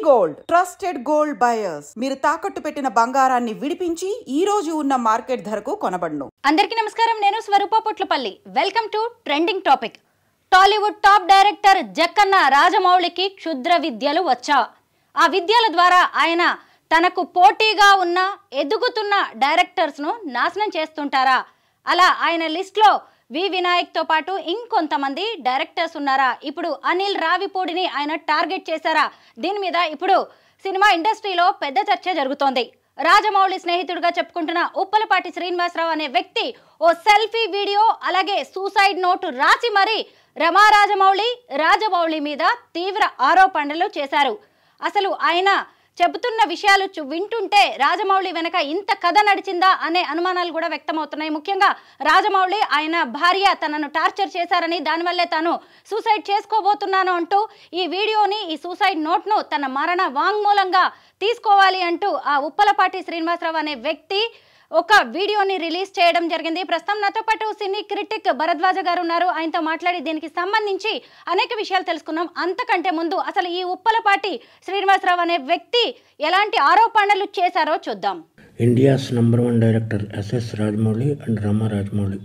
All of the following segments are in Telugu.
గోల్డ్ ట్రస్టెడ్ గోల్డ్ బయర్స్ మీరు తాకట్టు పెట్టిన బంగారాన్ని విడిపించి ఈ రోజు ఉన్న మార్కెట్ ధరకు కొనబడును. అందరికీ నమస్కారం, నేను Swaroopa Potlapalli. Welcome to trending topic. Tollywood top director Jakkanna రాజమౌళికి క్షుద్ర విద్యలు వచ్చా? ఆ విద్యల ద్వారా ఆయన తనకు పోటీగా ఉన్న ఎదుగుతున్న డైరెక్టర్స్ ను నాశనం చేస్తుంటారా? అలా ఆయన లిస్ట్ లో వి వినాయక్ తో పాటు ఇంకొంతమంది డైరెక్టర్స్ ఉన్నారా? ఇప్పుడు అనిల్ రావిపూడిని ఆయన టార్గెట్ చేశారా? దీని మీద ఇప్పుడు సినిమా ఇండస్ట్రీలో పెద్ద చర్చ జరుగుతోంది. రాజమౌళి స్నేహితుడిగా చెప్పుకుంటున్న ఉప్పలపాటి శ్రీనివాసరావు అనే వ్యక్తి ఓ సెల్ఫీ వీడియో అలాగే సూసైడ్ నోటు రాసి మరీ రాజమౌళి మీద తీవ్ర ఆరోపణలు చేశారు. అసలు ఆయన చెబుతున్న విషయాలు వింటుంటే రాజమౌళి వెనక ఇంత కథ నడిచిందా అనే అనుమానాలు కూడా వ్యక్తమవుతున్నాయి. ముఖ్యంగా రాజమౌళి ఆయన భార్య తనను టార్చర్ చేశారని, దానివల్లే తాను సూసైడ్ చేసుకోబోతున్నాను అంటూ ఈ వీడియోని, ఈ సూసైడ్ నోట్ను తన మరణ వాంగ్మూలంగా తీసుకోవాలి అంటూ ఆ ఉప్పలపాటి శ్రీనివాసరావు అనే వ్యక్తి ఒక వీడియోని రిలీజ్ చేయడం జరిగింది. ప్రస్తుతం నాతో పాటు సినీ క్రిటిక్ భరద్వాజ గారు ఉన్నారు. ఆయనతో మాట్లాడి దీనికి సంబంధించి అనేక విషయాలు తెలుసుకున్నాం. అంతకంటే ముందు అసలు ఈ ఉప్పలపాటి శ్రీనివాసరావు అనే వ్యక్తి ఎలాంటి ఆరోపణలు చేశారో చూద్దాం. India's number 1 director SS Rajamouli and Rama Rajamouli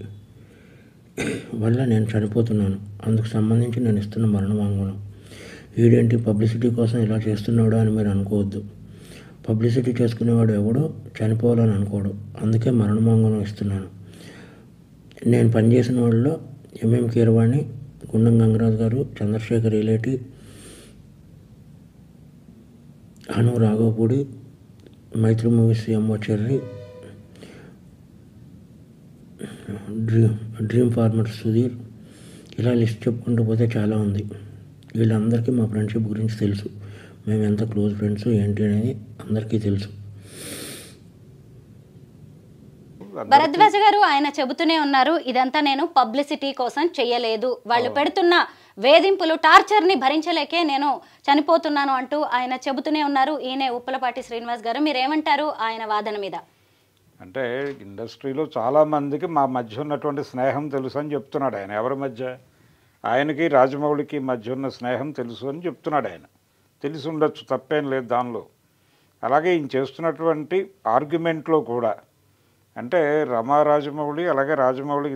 వల్ల నేను చనిపోతున్నాను, అందుకు సంబంధించి నేను ఇస్తున్న మరణ వాంగ్మూలం. వీడేంటి పబ్లిసిటీ కోసం ఇలా చేస్తున్నాడు అని మీరు అనుకోవద్దు. పబ్లిసిటీ చేసుకునేవాడు ఎవడో చనిపోవాలని అనుకోడు, అందుకే మరణమాంగం ఇస్తున్నాను. నేను పనిచేసిన వాళ్ళలో ఎంఎం కీరవాణి, గుండం గంగరాజు గారు, చంద్రశేఖర్ ఇలేటి, అను రాఘవపూడి, మైత్రి మూవీస్ ఎంఓ చెర్రి, డ్రీమ్ ఫార్మర్ సుధీర్, ఇలా లిస్ట్ చెప్పుకుంటూ పోతే చాలా ఉంది. వీళ్ళందరికీ మా ఫ్రెండ్షిప్ గురించి తెలుసు. మేము ఎంత క్లోజ్ ఫ్రెండ్స్ ఏంటి అనేది అందరికీ తెలుసు. భరద్వాజ గారు ఆయన చెబుతూనే ఉన్నారు, ఇదంతా నేను పబ్లిసిటీ కోసం చెయ్యలేదు, వాళ్ళు పెడుతున్న వేధింపులు టార్చర్ని భరించలేకే నేను చనిపోతున్నాను అంటూ ఆయన చెబుతూనే ఉన్నారు. ఈయనే ఉప్పలపాటి శ్రీనివాస్ గారు, మీరేమంటారు ఆయన వాదన మీద? అంటే ఇండస్ట్రీలో చాలామందికి మా మధ్య ఉన్నటువంటి స్నేహం తెలుసు అని చెప్తున్నాడు ఆయన. ఎవరి మధ్య? ఆయనకి రాజమౌళికి మధ్య ఉన్న స్నేహం తెలుసు అని చెప్తున్నాడు ఆయన. తెలిసి ఉండొచ్చు, తప్పేం లేదు దానిలో. అలాగే ఈయన చేస్తున్నటువంటి ఆర్గ్యుమెంట్లో కూడా అంటే రమా రాజమౌళి అలాగే రాజమౌళి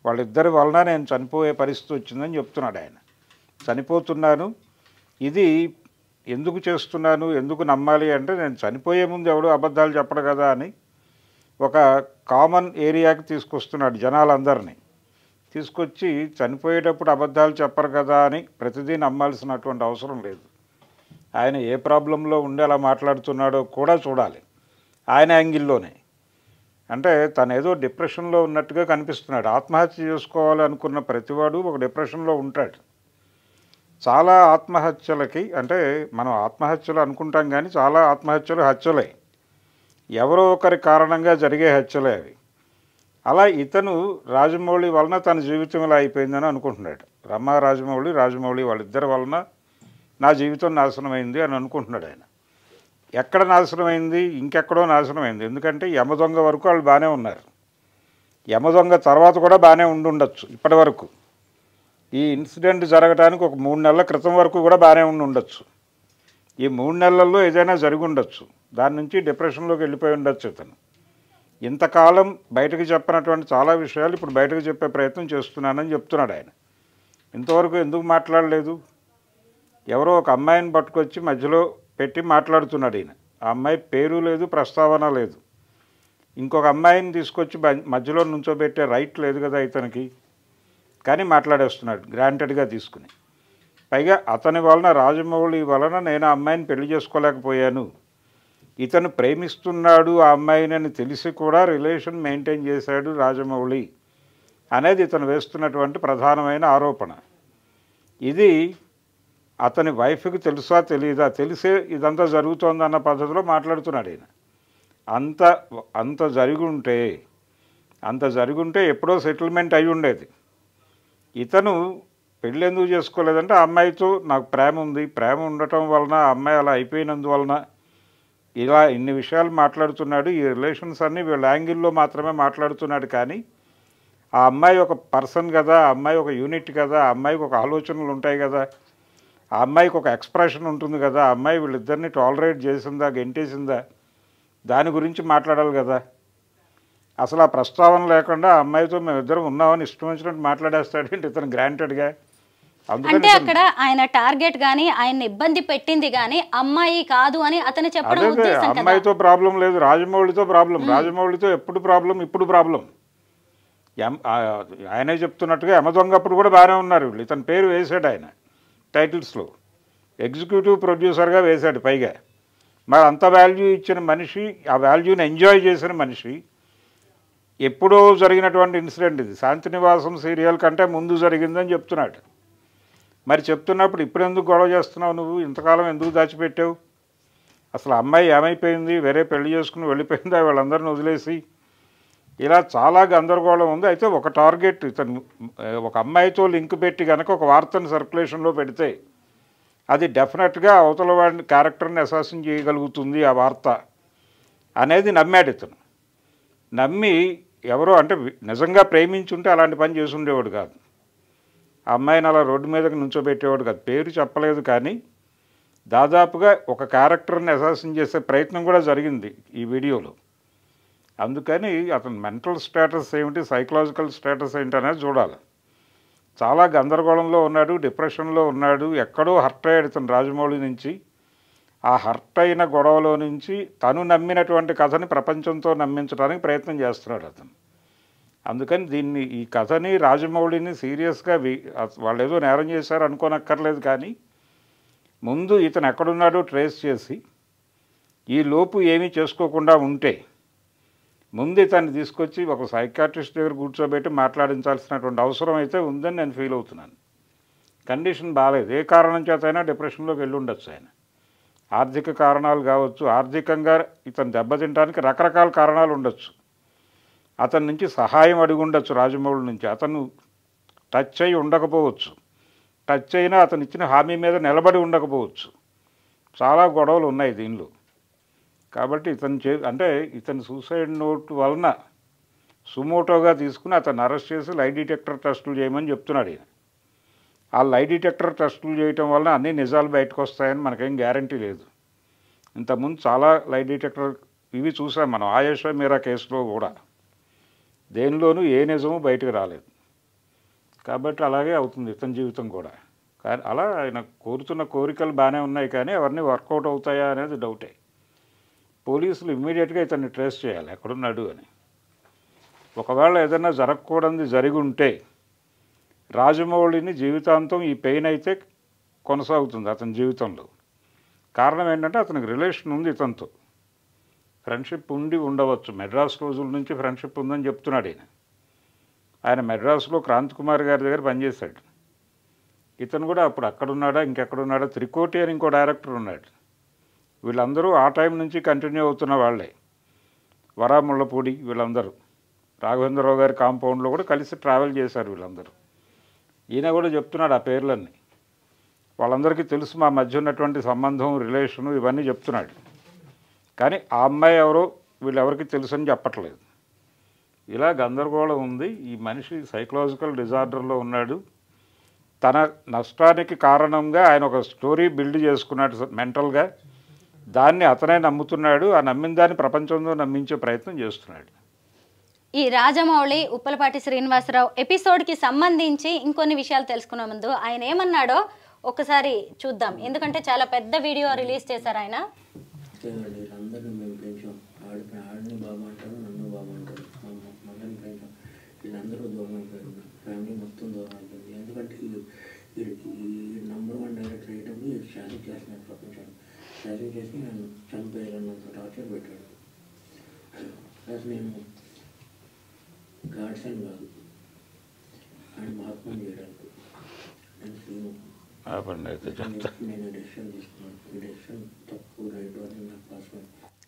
వాళ్ళిద్దరి వలన నేను చనిపోయే పరిస్థితి వచ్చిందని చెప్తున్నాడు ఆయన. చనిపోతున్నాను, ఇది ఎందుకు చేస్తున్నాను, ఎందుకు నమ్మాలి అంటే నేను చనిపోయే ముందు ఎవడు అబద్ధాలు చెప్పడు కదా అని ఒక కామన్ ఏరియాకి తీసుకొస్తున్నాడు జనాలందరినీ. తీసుకొచ్చి చనిపోయేటప్పుడు అబద్ధాలు చెప్పరు కదా అని ప్రతిదీ నమ్మాల్సినటువంటి అవసరం లేదు. ఆయన ఏ ప్రాబ్లంలో ఉండి అలా మాట్లాడుతున్నాడో కూడా చూడాలి ఆయన యాంగిల్లోనే. అంటే తను ఏదో డిప్రెషన్లో ఉన్నట్టుగా కనిపిస్తున్నాడు. ఆత్మహత్య చేసుకోవాలనుకున్న ప్రతివాడు ఒక డిప్రెషన్లో ఉంటాడు. చాలా ఆత్మహత్యలకి అంటే మనం ఆత్మహత్యలు అనుకుంటాం కానీ చాలా ఆత్మహత్యలు హత్యలే, ఎవరో ఒకరి కారణంగా జరిగే హత్యలే అవి. అలా ఇతను రాజమౌళి వలన తన జీవితం ఇలా అయిపోయిందని అనుకుంటున్నాడు. రమా రాజమౌళి వాళ్ళిద్దరి వలన నా జీవితం నాశనమైంది అని అనుకుంటున్నాడు ఆయన. ఎక్కడ నాశనమైంది? ఇంకెక్కడో నాశనమైంది. ఎందుకంటే యమదొంగ వరకు వాళ్ళు బాగానే ఉన్నారు. యమదొంగ తర్వాత కూడా బాగానే ఉండొచ్చు. ఇప్పటి వరకు ఈ ఇన్సిడెంట్ జరగడానికి ఒక 3 నెలల క్రితం వరకు కూడా బాగానే ఉండొచ్చు. ఈ 3 నెలల్లో ఏదైనా జరిగి ఉండొచ్చు. దాని నుంచి డిప్రెషన్లోకి వెళ్ళిపోయి ఉండొచ్చు ఇతను. ఇంతకాలం బయటకు చెప్పినటువంటి చాలా విషయాలు ఇప్పుడు బయటకు చెప్పే ప్రయత్నం చేస్తున్నానని చెప్తున్నాడు ఆయన. ఇంతవరకు ఎందుకు మాట్లాడలేదు? ఎవరో ఒక అమ్మాయిని పట్టుకొచ్చి మధ్యలో పెట్టి మాట్లాడుతున్నాడు ఈయన. ఆ అమ్మాయి పేరు లేదు, ప్రస్తావన లేదు. ఇంకొక అమ్మాయిని తీసుకొచ్చి మధ్యలో నుంచోబెట్టే రైట్ లేదు కదా ఇతనికి, కానీ మాట్లాడేస్తున్నాడు గ్రాంటెడ్గా తీసుకుని. పైగా అతని వలన రాజమౌళి వలన నేను ఆ అమ్మాయిని పెళ్లి చేసుకోలేకపోయాను, ఇతను ప్రేమిస్తున్నాడు ఆ అమ్మాయిని తెలిసి కూడా రిలేషన్ మెయింటైన్ చేశాడు రాజమౌళి అనేది ఇతను వేస్తున్నటువంటి ప్రధానమైన ఆరోపణ. ఇది అతని వైఫ్కి తెలుసా తెలియదా? తెలిసే ఇదంతా జరుగుతోందన్న పద్ధతిలో మాట్లాడుతున్నాడు ఆయన. అంత జరిగి ఉంటే ఎప్పుడో సెటిల్మెంట్ అయి ఉండేది. ఇతను పెళ్ళి ఎందుకు చేసుకోలేదంటే ఆ అమ్మాయితో నాకు ప్రేమ ఉంది, ప్రేమ ఉండటం వలన ఆ అమ్మాయి అలా అయిపోయినందువలన ఇలా ఇన్ని విషయాలు మాట్లాడుతున్నాడు. ఈ రిలేషన్స్ అన్నీ వీళ్ళ యాంగిల్లో మాత్రమే మాట్లాడుతున్నాడు. కానీ ఆ అమ్మాయి ఒక పర్సన్ కదా, ఆ అమ్మాయి ఒక యూనిట్ కదా, ఆ అమ్మాయికి ఒక ఆలోచనలు ఉంటాయి కదా, ఆ అమ్మాయికి ఒక ఎక్స్ప్రెషన్ ఉంటుంది కదా, ఆ అమ్మాయి వీళ్ళిద్దరిని టాలరేట్ చేసిందా, గెంటేసిందా, దాని గురించి మాట్లాడాలి కదా. అసలు ఆ ప్రస్తావన లేకుండా ఆ అమ్మాయితో మేమిద్దరం ఉన్నామని ఇష్టం వచ్చినట్టు మాట్లాడేస్తాడేంటి ఇతను గ్రాంటెడ్గా. అంటే అక్కడ ఆయన టార్గెట్ గానీ ఆయన ఇబ్బంది పెట్టింది గానీ అమ్మాయి కాదు అని అతను చెప్పడం అదే ఉద్దేశం కదా. అమ్మాయితో ప్రాబ్లం లేదు, రాజమౌళితో ప్రాబ్లం. రాజమౌళితో ఎప్పుడు ప్రాబ్లం, ఇప్పుడు ప్రాబ్లం. ఆయనే చెప్తున్నట్టుగా యమదొంగప్పుడు కూడా బాగానే ఉన్నారు వీళ్ళు. ఇతని పేరు వేశాడు ఆయన టైటిల్స్లో, ఎగ్జిక్యూటివ్ ప్రొడ్యూసర్గా వేశాడు పైగా. మరి అంత వాల్యూ ఇచ్చిన మనిషి, ఆ వాల్యూని ఎంజాయ్ చేసిన మనిషి, ఎప్పుడో జరిగినటువంటి ఇన్సిడెంట్ ఇది, శాంతినివాసం సీరియల్ కంటే ముందు జరిగిందని చెప్తున్నాడు. మరి చెప్తున్నప్పుడు ఇప్పుడు ఎందుకు గొడవ చేస్తున్నావు నువ్వు, ఇంతకాలం ఎందుకు దాచిపెట్టావు? అసలు అమ్మాయి ఏమైపోయింది, వేరే పెళ్లి చేసుకుని వెళ్ళిపోయిందా వీళ్ళందరిని వదిలేసి? ఇలా చాలా గందరగోళం ఉంది. అయితే ఒక టార్గెట్, ఇతను ఒక అమ్మాయితో లింక్ పెట్టి కనుక ఒక వార్తను సర్క్యులేషన్లో పెడితే అది డెఫినెట్గా అవతల వాడిని క్యారెక్టర్ని అసాసిన్ చేయగలుగుతుంది ఆ వార్త అనేది నమ్మాడు ఇతను. నమ్మి ఎవరో అంటే నిజంగా ప్రేమించుంటే అలాంటి పని చేసి ఉండేవాడు కాదు. ఆ అమ్మాయిని అలా రోడ్డు మీదకి నుంచోబెట్టేవాడు కాదు. పేరు చెప్పలేదు కానీ దాదాపుగా ఒక క్యారెక్టర్ని అసాసిన్ చేసే ప్రయత్నం కూడా జరిగింది ఈ వీడియోలో. అందుకని అతని మెంటల్ స్టేటస్ ఏమిటి, సైకలాజికల్ స్టేటస్ ఏంటి అనేది చూడాలి. చాలా గందరగోళంలో ఉన్నాడు, డిప్రెషన్లో ఉన్నాడు, ఎక్కడో హర్ట్ అయ్యాడు ఇతను రాజమౌళి నుంచి. ఆ హర్ట్ అయిన గొడవలో నుంచి తను నమ్మినటువంటి కథని ప్రపంచంతో నమ్మించడానికి ప్రయత్నం చేస్తున్నాడు అతను. అందుకని ఈ కథని రాజమౌళిని సీరియస్గా వాళ్ళు ఏదో నేరం చేశారు అనుకోనక్కర్లేదు, కానీ ముందు ఇతను ఎక్కడున్నాడో ట్రేస్ చేసి ఈ లోపు ఏమీ చేసుకోకుండా ఉంటే ముందు ఇతన్ని తీసుకొచ్చి ఒక సైకాట్రిస్ట్ దగ్గర కూర్చోబెట్టి మాట్లాడించాల్సినటువంటి అవసరం అయితే ఉందని నేను ఫీల్ అవుతున్నాను. కండిషన్ బాగాలేదు, ఏ కారణం చేతైనా డిప్రెషన్లోకి వెళ్ళి ఉండొచ్చు ఆయన. ఆర్థిక కారణాలు కావచ్చు, ఆర్థికంగా ఇతను దెబ్బతింటానికి రకరకాల కారణాలు ఉండొచ్చు. అతని నుంచి సహాయం అడిగి ఉండొచ్చు రాజమౌళి నుంచి, అతను టచ్ అయి ఉండకపోవచ్చు, టచ్ అయినా అతను ఇచ్చిన హామీ మీద నిలబడి ఉండకపోవచ్చు. చాలా గొడవలు ఉన్నాయి దీనిలో. కాబట్టి ఇతను సూసైడ్ నోట్ వలన సుమోటోగా తీసుకుని అతను అరెస్ట్ చేసి లై డిటెక్టర్ టెస్టులు చేయమని చెప్తున్నాడు ఈయన. ఆ లై డిటెక్టర్ టెస్టులు చేయటం వలన అన్ని నిజాలు బయటకు వస్తాయని మనకేం గ్యారంటీ లేదు. ఇంతకుముందు చాలా లై డిటెక్టర్ ఇవి చూసాం మనం, ఆయేషా మీరా కేసులో కూడా దేనిలోనూ ఏ నిజము బయటకు రాలేదు. కాబట్టి అలాగే అవుతుంది ఇతని జీవితం కూడా. కానీ అలా ఆయన కోరుతున్న కోరికలు బాగానే ఉన్నాయి, కానీ అవన్నీ వర్కౌట్ అవుతాయా అనేది డౌటే. పోలీసులు ఇమ్మీడియట్గా ఇతన్ని ట్రేస్ చేయాలి ఎక్కడున్నాడు అని. ఒకవేళ ఏదైనా జరగకూడదు జరిగి ఉంటే రాజమౌళిని జీవితాంతం ఈ పెయిన్ అయితే కొనసాగుతుంది అతని జీవితంలో. కారణం ఏంటంటే అతనికి రిలేషన్ ఉంది ఇతనితో, ఫ్రెండ్షిప్ ఉండి ఉండవచ్చు. మెడ్రాస్ రోజుల నుంచి ఫ్రెండ్షిప్ ఉందని చెప్తున్నాడు ఆయన మెడ్రాస్లో క్రాంతి కుమార్ గారి దగ్గర పనిచేశాడు. ఇతను కూడా అప్పుడు అక్కడున్నాడా ఇంకెక్కడున్నాడా, త్రికోటి అని ఇంకో డైరెక్టర్ ఉన్నాడు. వీళ్ళందరూ ఆ టైం నుంచి కంటిన్యూ అవుతున్న వాళ్ళే. వరాముళ్ళపూడి వీళ్ళందరూ రాఘవేంద్రరావు గారి కాంపౌండ్లో కూడా కలిసి ట్రావెల్ చేశారు వీళ్ళందరూ. ఈయన కూడా చెప్తున్నాడు ఆ పేర్లన్నీ. వాళ్ళందరికీ తెలుసు మా మధ్య ఉన్నటువంటి సంబంధం, రిలేషను ఇవన్నీ చెప్తున్నాడు. కానీ ఆ అమ్మాయి ఎవరో వీళ్ళెవరికి తెలుసు అని చెప్పట్లేదు. ఇలా గందరగోళం ఉంది. ఈ మనిషి సైకలాజికల్ డిజార్డర్లో ఉన్నాడు. తన నష్టానికి కారణంగా ఆయన ఒక స్టోరీ బిల్డ్ చేసుకున్నాడు మెంటల్గా. దాన్ని అతనే నమ్ముతున్నాడు. ఆ నమ్మిన దాన్ని ప్రపంచంలో నమ్మించే ప్రయత్నం చేస్తున్నాడు. ఈ రాజమౌళి ఉప్పలపాటి శ్రీనివాసరావు ఎపిసోడ్కి సంబంధించి ఇంకొన్ని విషయాలు తెలుసుకునే ముందు ఆయన ఏమన్నాడో ఒకసారి చూద్దాం. ఎందుకంటే చాలా పెద్ద వీడియో రిలీజ్ చేశారు ఆయన. వీళ్ళందరినీ మేము పెంచాం, ఆడిని బాగుంటారు, నన్ను బాగుంటారు, మమ్మల్ని పెంచాం. వీళ్ళందరూ దూరం అయిపోయారు, ఫ్యామిలీ మొత్తం దూరం అయిపోయింది. ఎందుకంటే ఈ నంబర్ 1 డైరెక్టర్ అయ్యేటప్పుడు శాసింగ్ చేస్తున్నాడు ప్రపంచాన్ని. శాసింగ్ చేసి నన్ను చంపేయాలన్నంత టార్చర్ పెట్టాడు. ప్లస్ నేను గాడ్స్ అని కాదు, ఆయన మహాత్మని చేయడానికి నేను డెసిషన్ తీసుకున్నాను. ఈ డెసిషన్ తప్పు రైట్ అని నాకు పాస్పోర్ట్.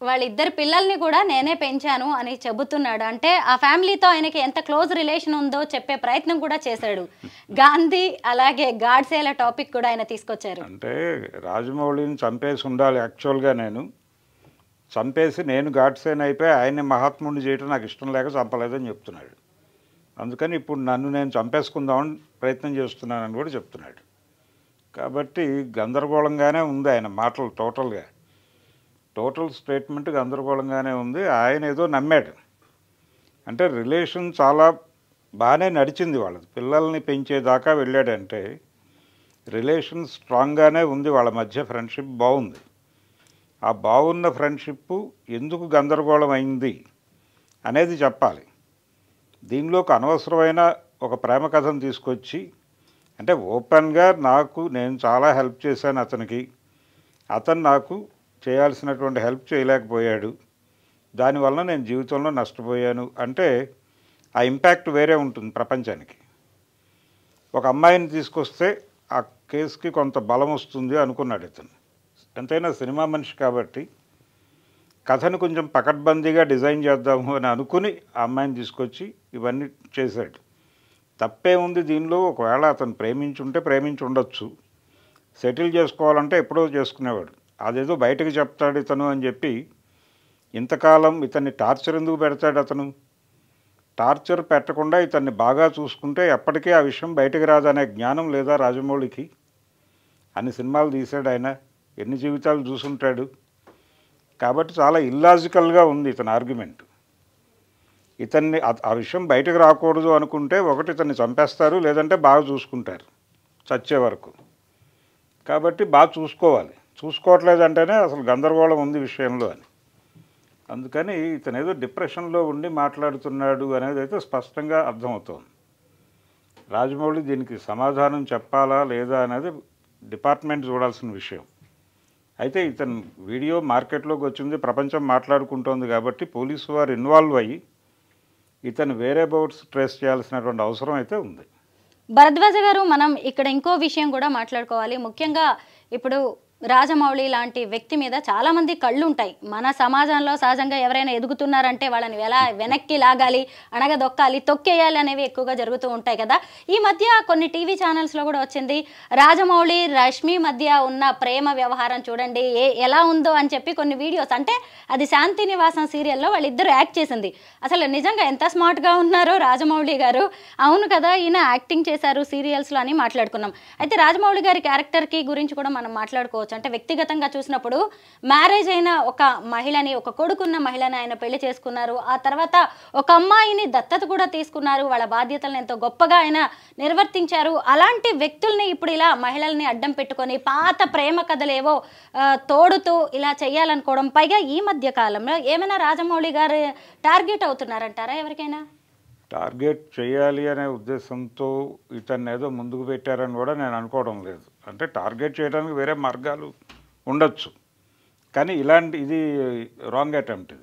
వాళ్ళిద్దరు పిల్లల్ని కూడా నేనే పెంచాను అని చెబుతున్నాడు. అంటే ఆ ఫ్యామిలీతో ఆయనకి ఎంత క్లోజ్ రిలేషన్ ఉందో చెప్పే ప్రయత్నం కూడా చేశాడు. గాంధీ అలాగే గాడ్సేల టాపిక్ కూడా ఆయన తీసుకొచ్చారు. అంటే రాజమౌళిని చంపేసి ఉండాలి యాక్చువల్గా, చంపేసి నేను గాడ్సేన్ అయిపోయి ఆయన్ని మహాత్ముడిని చేయటం నాకు ఇష్టం లేక చంపలేదని చెప్తున్నాడు. అందుకని ఇప్పుడు నన్ను నేను చంపేసుకుందామని ప్రయత్నం చేస్తున్నానని కూడా చెప్తున్నాడు. కాబట్టి గందరగోళంగానే ఉంది ఆయన మాటలు. టోటల్ స్టేట్మెంట్ గందరగోళంగానే ఉంది. ఆయన ఏదో నమ్మాడు. అంటే రిలేషన్ చాలా బాగానే నడిచింది వాళ్ళది, పిల్లల్ని పెంచేదాకా వెళ్ళాడంటే రిలేషన్ స్ట్రాంగ్గానే ఉంది వాళ్ళ మధ్య, ఫ్రెండ్షిప్ బాగుంది. ఆ బాగున్న ఫ్రెండ్షిప్ ఎందుకు గందరగోళం అయింది అనేది చెప్పాలి. దీనిలోకి అనవసరమైన ఒక ప్రేమ కథను తీసుకొచ్చి, అంటే ఓపెన్గా నేను చాలా హెల్ప్ చేశాను అతనికి, అతను నాకు చేయాల్సినటువంటి హెల్ప్ చేయలేకపోయాడు, దానివల్ల నేను జీవితంలో నష్టపోయాను అంటే ఆ ఇంపాక్ట్ వేరే ఉంటుంది ప్రపంచానికి. ఒక అమ్మాయిని తీసుకొస్తే ఆ కేసుకి కొంత బలం వస్తుంది అనుకున్నాడు ఇతను. ఎంతైనా సినిమా మనిషి కాబట్టి కథను కొంచెం పకడ్బందీగా డిజైన్ చేద్దాము అని అనుకుని ఆ అమ్మాయిని తీసుకొచ్చి ఇవన్నీ చేశాడు. తప్పే ఉంది దీనిలో? ఒకవేళ అతను ప్రేమించి ఉండొచ్చు, సెటిల్ చేసుకోవాలంటే ఎప్పుడో చేసుకునేవాడు. అదేదో బయటకు చెప్తాడు ఇతను అని చెప్పి ఇంతకాలం ఇతన్ని టార్చర్ ఎందుకు పెడతాడు? అతను టార్చర్ పెట్టకుండా ఇతన్ని బాగా చూసుకుంటే ఎప్పటికీ ఆ విషయం బయటకు రాదనే జ్ఞానం లేదా రాజమౌళికి? అన్ని సినిమాలు తీశాడు ఆయన, ఎన్ని జీవితాలు చూసుంటాడు. కాబట్టి చాలా ఇల్లాజికల్గా ఉంది ఇతని ఆర్గ్యుమెంట్. ఇతన్ని ఆ విషయం బయటకు రాకూడదు అనుకుంటే ఒకటి ఇతన్ని చంపేస్తారు, లేదంటే బాగా చూసుకుంటారు చచ్చే వరకు. కాబట్టి బాగా చూసుకోవట్లేదంటేనే అసలు గందరగోళం ఉంది విషయంలో అని. అందుకని ఇతను ఏదో డిప్రెషన్లో ఉండి మాట్లాడుతున్నాడు అనేది అయితే స్పష్టంగా అర్థమవుతోంది. రాజమౌళి దీనికి సమాధానం చెప్పాలా లేదా అనేది డిపార్ట్మెంట్ చూడాల్సిన విషయం. అయితే ఇతను వీడియో మార్కెట్లోకి వచ్చింది, ప్రపంచం మాట్లాడుకుంటోంది కాబట్టి పోలీసు వారు ఇన్వాల్వ్ అయ్యి ఇతను వేరే బౌట్స్ ట్రేస్ చేయాల్సినటువంటి అవసరం అయితే ఉంది. భరద్వాజ గారు, మనం ఇక్కడ ఇంకో విషయం కూడా మాట్లాడుకోవాలి. ముఖ్యంగా ఇప్పుడు రాజమౌళి లాంటి వ్యక్తి మీద చాలా మంది కళ్ళు ఉంటాయి. మన సమాజంలో సహజంగా ఎవరైనా ఎదుగుతున్నారంటే వాళ్ళని ఎలా వెనక్కి లాగాలి, అణగదొక్కాలి, తొక్కేయాలి అనేవి ఎక్కువగా జరుగుతూ ఉంటాయి కదా. ఈ మధ్య కొన్ని టీవీ ఛానల్స్లో కూడా వచ్చింది, రాజమౌళి రష్మి మధ్య ఉన్న ప్రేమ వ్యవహారం చూడండి ఎలా ఉందో అని చెప్పి కొన్ని వీడియోస్. అంటే అది శాంతి నివాసం సీరియల్లో వాళ్ళిద్దరు యాక్ట్ చేసింది. అసలు నిజంగా ఎంత స్మార్ట్గా ఉన్నారో రాజమౌళి గారు. అవును కదా, ఈయన యాక్టింగ్ చేశారు సీరియల్స్లో అని మాట్లాడుకున్నాం. అయితే రాజమౌళి గారి క్యారెక్టర్కి గురించి కూడా మనం మాట్లాడుకోవచ్చు. అంటే వ్యక్తిగతంగా చూసినప్పుడు మ్యారేజ్ అయిన ఒక మహిళని, ఒక కొడుకున్న మహిళని ఆయన పెళ్లి చేసుకున్నారు. ఆ తర్వాత ఒక అమ్మాయిని దత్తత కూడా తీసుకున్నారు. వాళ్ళ బాధ్యతలను ఎంతో గొప్పగా ఆయన నిర్వర్తించారు. అలాంటి వ్యక్తుల్ని ఇప్పుడు ఇలా మహిళల్ని అడ్డం పెట్టుకొని పాత ప్రేమ కథలేవో తోడుతూ ఇలా చేయాలనుకోవడం, పైగా ఈ మధ్య కాలంలో ఏమైనా రాజమౌళి గారు టార్గెట్ అవుతున్నారంటారా? ఎవరికైనా టార్గెట్ చేయాలి అనే ఉద్దేశంతో ఇతన్ని ఏదో ముందుకు పెట్టారని కూడా నేను అనుకోవడం లేదు. అంటే టార్గెట్ చేయడానికి వేరే మార్గాలు ఉండొచ్చు, కానీ ఇది రాంగ్ అటెంప్ట్,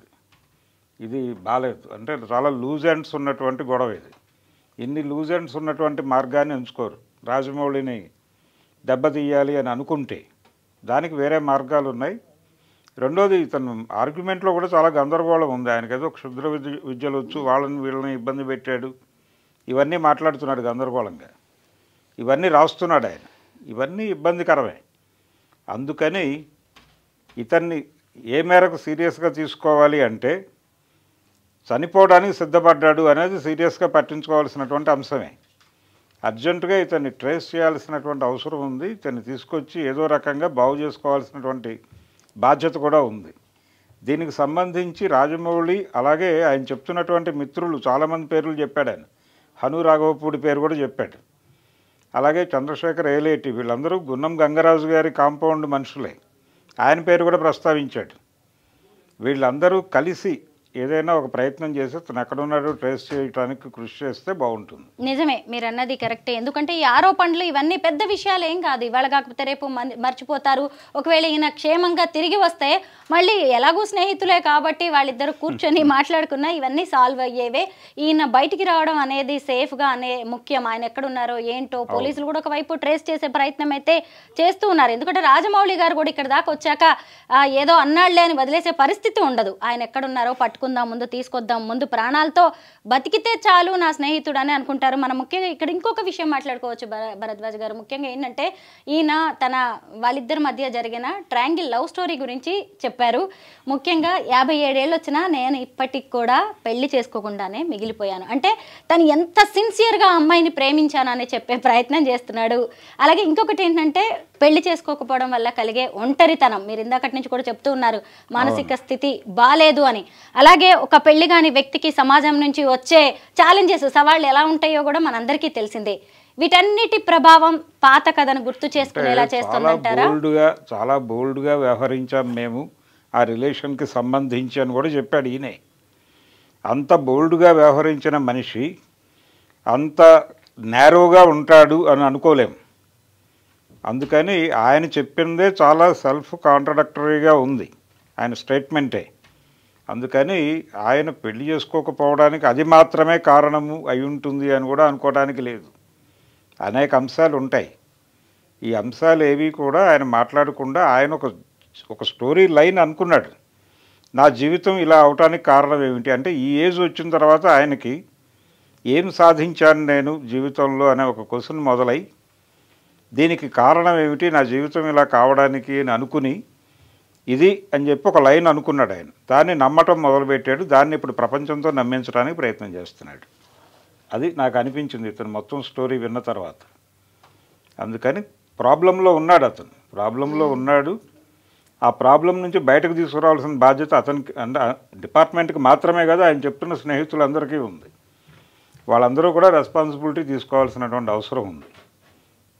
ఇది బాలేదు. అంటే చాలా లూజ్ ఎండ్స్ ఉన్నటువంటి గొడవ ఇది. ఇన్ని లూజ్ ఎండ్స్ ఉన్నటువంటి మార్గాన్ని ఎంచుకోరు. రాజమౌళిని దెబ్బతీయాలి అని అనుకుంటే దానికి వేరే మార్గాలు ఉన్నాయి. రెండోది, ఇతను ఆర్గ్యుమెంట్లో కూడా చాలా గందరగోళం ఉంది. ఆయనకి ఏదో క్షుద్ర విద్యలు వచ్చు, వీళ్ళని ఇబ్బంది పెట్టాడు, ఇవన్నీ మాట్లాడుతున్నాడు గందరగోళంగా, ఇవన్నీ రాస్తున్నాడు ఆయన. ఇవన్నీ ఇబ్బందికరమే. అందుకని ఇతన్ని ఏ మేరకు సీరియస్గా తీసుకోవాలి అంటే చనిపోవడానికి సిద్ధపడ్డాడు అనేది సీరియస్గా పట్టించుకోవాల్సినటువంటి అంశమే. అర్జెంటుగా ఇతన్ని ట్రేస్ చేయాల్సినటువంటి అవసరం ఉంది. ఇతన్ని తీసుకొచ్చి ఏదో రకంగా బాగు చేసుకోవాల్సినటువంటి బాధ్యత కూడా ఉంది. దీనికి సంబంధించి రాజమౌళి అలాగే ఆయన చెప్తున్నటువంటి మిత్రులు చాలామంది పేర్లు చెప్పాడు ఆయన. హను రాఘవపూడి పేరు కూడా చెప్పాడు. అలాగే చంద్రశేఖర్ ఏలేటి, వీళ్ళందరూ గున్నం గంగరాజు గారి కాంపౌండ్ మనుషులే. ఆయన పేరు కూడా ప్రస్తావించాడు. వీళ్ళందరూ కలిసి ఏదైనా ఒక ప్రయత్నం చేసి తను ఎక్కడున్నాడో ట్రేస్ చేయడానికి కృషి చేస్తే బాగుంటుంది. నిజమే, మీరు అన్నది కరెక్టే. ఎందుకంటే ఈ ఆరోపణలు ఇవన్నీ పెద్ద విషయాలు ఏం కాదు. ఇవాళ కాకపోతే రేపు మర్చిపోతారు. ఒకవేళ ఈయన క్షేమంగా తిరిగి వస్తే మళ్ళీ ఎలాగూ స్నేహితులే కాబట్టి వాళ్ళిద్దరు కూర్చొని మాట్లాడుకున్నా ఇవన్నీ సాల్వ్ అయ్యేవే. ఈయన బయటికి రావడం అనేది సేఫ్గా అనే ముఖ్యం. ఆయన ఎక్కడున్నారో ఏంటో పోలీసులు కూడా ఒకవైపు ట్రేస్ చేసే ప్రయత్నం అయితే చేస్తూ ఉన్నారు. ఎందుకంటే రాజమౌళి గారు కూడా ఇక్కడ దాకా వచ్చాక ఏదో అన్నాళ్లే అని వదిలేసే పరిస్థితి ఉండదు. ఆయన ఎక్కడున్నారో పట్టుకుందాం, ముందు తీసుకొద్దాం, ముందు ప్రాణాలతో బతికితే చాలు నా స్నేహితుడు అని అనుకుంటారు. మనం ముఖ్యంగా ఇక్కడ ఇంకొక విషయం మాట్లాడుకోవచ్చు భరద్వాజ్ గారు. ముఖ్యంగా ఏంటంటే ఈయన వాళ్ళిద్దరి మధ్య జరిగిన ట్రయాంగిల్ లవ్ స్టోరీ గురించి చెప్పారు. ముఖ్యంగా 57 ఏళ్ళు వచ్చినా నేను ఇప్పటికి కూడా పెళ్లి చేసుకోకుండానే మిగిలిపోయాను. అంటే తను ఎంత సిన్సియర్గా అమ్మాయిని ప్రేమించానని చెప్పే ప్రయత్నం చేస్తున్నాడు. అలాగే ఇంకొకటి ఏంటంటే పెళ్లి చేసుకోకపోవడం వల్ల కలిగే ఒంటరితనం, మీరు ఇందాకటి నుంచి కూడా చెప్తూ ఉన్నారు మానసిక స్థితి బాలేదు అని. అలాగే ఒక పెళ్లి కాని వ్యక్తికి సమాజం నుంచి వచ్చే ఛాలెంజెస్, సవాళ్ళు ఎలా ఉంటాయో కూడా మనందరికీ తెలిసిందే. వీటన్నిటి ప్రభావం పాత కథను గుర్తు చేసుకునేలా చేస్తుందంటారా? చాలా బోల్డ్గా వ్యవహరించాం మేము ఆ రిలేషన్కి సంబంధించి అని కూడా చెప్పాడు ఈయనే. అంత బోల్డ్గా వ్యవహరించిన మనిషి అంత నేరోగా ఉంటాడు అని అనుకోలేం. అందుకని ఆయన చెప్పిందే చాలా సెల్ఫ్ కాంట్రడక్టరీగా ఉంది ఆయన స్టేట్మెంటే. అందుకని ఆయన పెళ్లి చేసుకోకపోవడానికి అది మాత్రమే కారణము అయి ఉంటుంది అని కూడా అనుకోవడానికి లేదు. అనేక అంశాలు ఉంటాయి. ఈ అంశాలు ఏవి కూడా ఆయన మాట్లాడకుండా ఆయన ఒక స్టోరీ లైన్ అనుకున్నాడు. నా జీవితం ఇలా అవటానికి కారణం ఏమిటి అంటే, ఈ ఏజ్ వచ్చిన తర్వాత ఆయనకి ఏం సాధించాను నేను జీవితంలో అనే ఒక క్వశ్చన్ మొదలై, దీనికి కారణం ఏమిటి నా జీవితం ఇలా కావడానికి అని అనుకుని ఇది అని చెప్పి ఒక లైన్ అనుకున్నాడు ఆయన. దాన్ని నమ్మటం మొదలుపెట్టాడు. దాన్ని ఇప్పుడు ప్రపంచంతో నమ్మించడానికి ప్రయత్నం చేస్తున్నాడు. అది నాకు అనిపించింది ఇతను మొత్తం స్టోరీ విన్న తర్వాత. అందుకని ప్రాబ్లంలో ఉన్నాడు అతను, ప్రాబ్లంలో ఉన్నాడు. ఆ ప్రాబ్లం నుంచి బయటకు తీసుకురావాల్సిన బాధ్యత అతనికి, డిపార్ట్మెంట్కి మాత్రమే కదా, ఆయన చెప్తున్న స్నేహితులందరికీ ఉంది. వాళ్ళందరూ కూడా రెస్పాన్సిబిలిటీ తీసుకోవాల్సినటువంటి అవసరం ఉంది.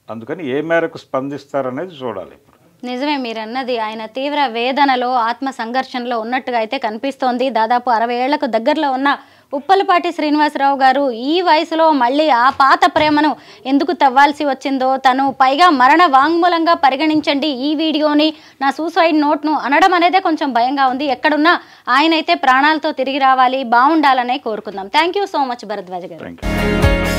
అందుకని ఏ మేరకు స్పందిస్తారనేది చూడాలి. నిజమే మీరు అన్నది. ఆయన తీవ్ర వేదనలో, ఆత్మ సంఘర్షణలో ఉన్నట్టుగా అయితే కనిపిస్తోంది. దాదాపు 60 ఏళ్లకు దగ్గరలో ఉన్న ఉప్పలపాటి శ్రీనివాసరావు గారు ఈ వయసులో మళ్ళీ ఆ పాత ప్రేమను ఎందుకు తవ్వాల్సి వచ్చిందో, తను పైగా మరణ వాంగ్మూలంగా పరిగణించండి ఈ వీడియోని, నా సూసైడ్ నోట్ను అనడం అనేదే కొంచెం భయంగా ఉంది. ఎక్కడున్నా ఆయన అయితే ప్రాణాలతో తిరిగి రావాలి, బాగుండాలనే కోరుకుందాం. Thank you so much Bharadwaj గారు.